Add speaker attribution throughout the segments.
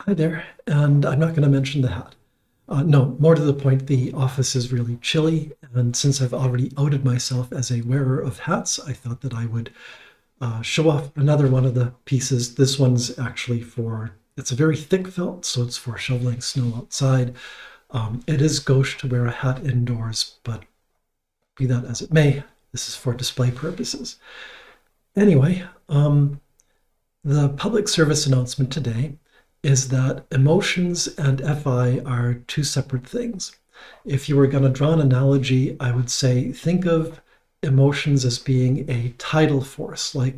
Speaker 1: Hi there, and I'm not going to mention the hat. No, more to the point, the office is really chilly, and since I've already outed myself as a wearer of hats, I thought that I would show off another one of the pieces. This one's actually it's a very thick felt, so it's for shoveling snow outside. It is gauche to wear a hat indoors, but be that as it may, this is for display purposes. Anyway, the public service announcement today is that emotions and FI are two separate things. If you were going to draw an analogy, I would say think of emotions as being a tidal force, like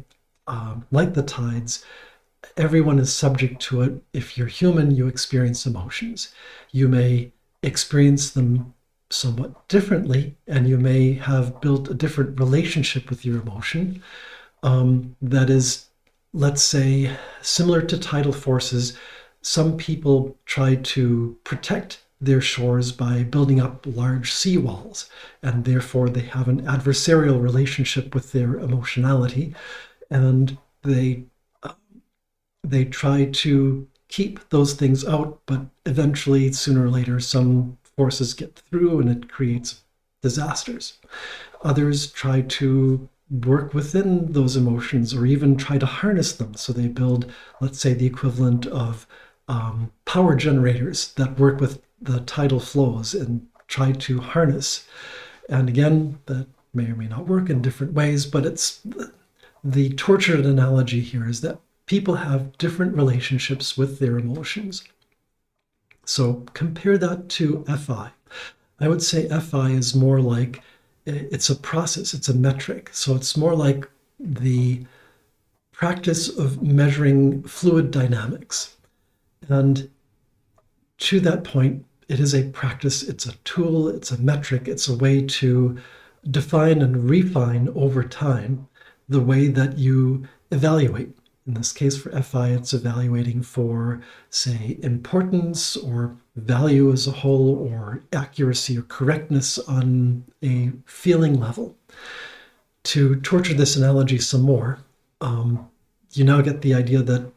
Speaker 1: the tides. Everyone is subject to it. If you're human, you experience emotions. You may experience them somewhat differently, and you may have built a different relationship with your emotion that is, let's say, similar to tidal forces. Some people try to protect their shores by building up large seawalls, and therefore they have an adversarial relationship with their emotionality, and they try to keep those things out, but eventually, sooner or later, some forces get through and it creates disasters. Others try to work within those emotions or even try to harness them. So they build, let's say, the equivalent of power generators that work with the tidal flows and try to harness. And again, that may or may not work in different ways, but it's the tortured analogy here is that people have different relationships with their emotions. So compare that to FI. I would say FI is more like it's a process, it's a metric. So it's more like the practice of measuring fluid dynamics. And to that point, it is a practice, it's a tool, it's a metric, it's a way to define and refine over time the way that you evaluate. In this case, for FI, it's evaluating for, say, importance or value as a whole, or accuracy or correctness on a feeling level. To torture this analogy some more, you now get the idea that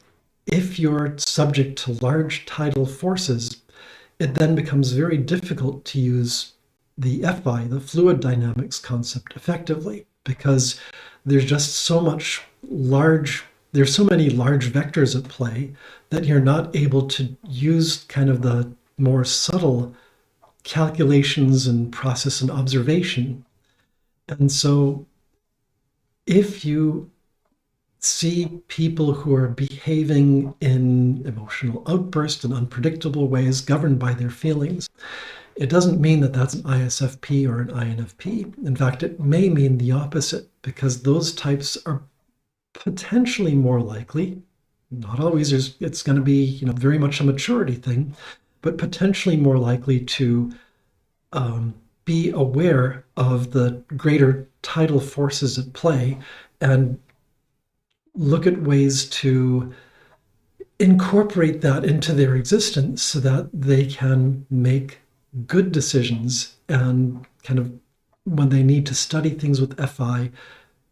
Speaker 1: if you're subject to large tidal forces, it then becomes very difficult to use the FI, the fluid dynamics concept, effectively, because there's just there's so many large vectors at play that you're not able to use kind of the more subtle calculations and process and observation. And so if you see people who are behaving in emotional outbursts and unpredictable ways governed by their feelings, it doesn't mean that that's an ISFP or an INFP. In fact, it may mean the opposite, because those types are potentially more likely, not always, it's going to be very much a maturity thing, but potentially more likely to be aware of the greater tidal forces at play and look at ways to incorporate that into their existence so that they can make good decisions and kind of, when they need to study things with FI,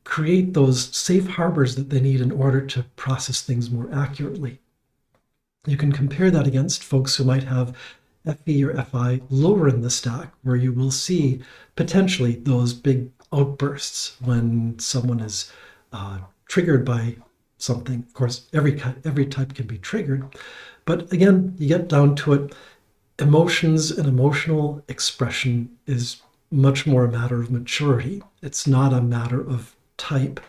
Speaker 1: create those safe harbors that they need in order to process things more accurately. You can compare that against folks who might have FE or FI lower in the stack, where you will see potentially those big outbursts when someone is triggered by something. Of course, every type can be triggered, but again, you get down to it, emotions and emotional expression is much more a matter of maturity. It's not a matter of type.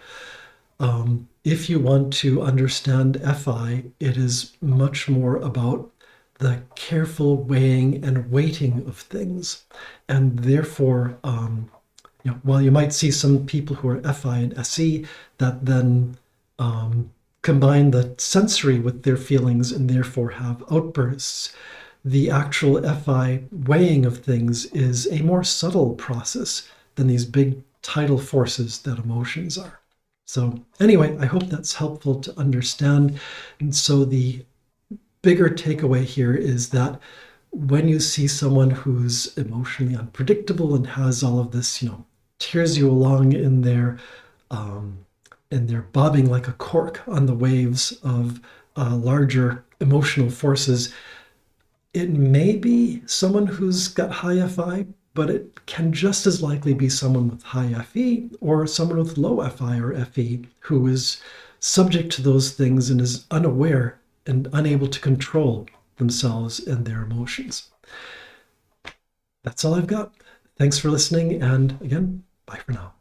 Speaker 1: If you want to understand FI, it is much more about the careful weighing and weighting of things. And therefore, while you might see some people who are FI and SE that then combine the sensory with their feelings and therefore have outbursts, the actual FI weighing of things is a more subtle process than these big tidal forces that emotions are. So anyway, I hope that's helpful to understand. And so the bigger takeaway here is that when you see someone who's emotionally unpredictable and has all of this, tears you along in their bobbing like a cork on the waves of larger emotional forces, it may be someone who's got high FI, but it can just as likely be someone with high FE or someone with low FI or FE who is subject to those things and is unaware and unable to control themselves and their emotions. That's all I've got. Thanks for listening, and again, bye for now.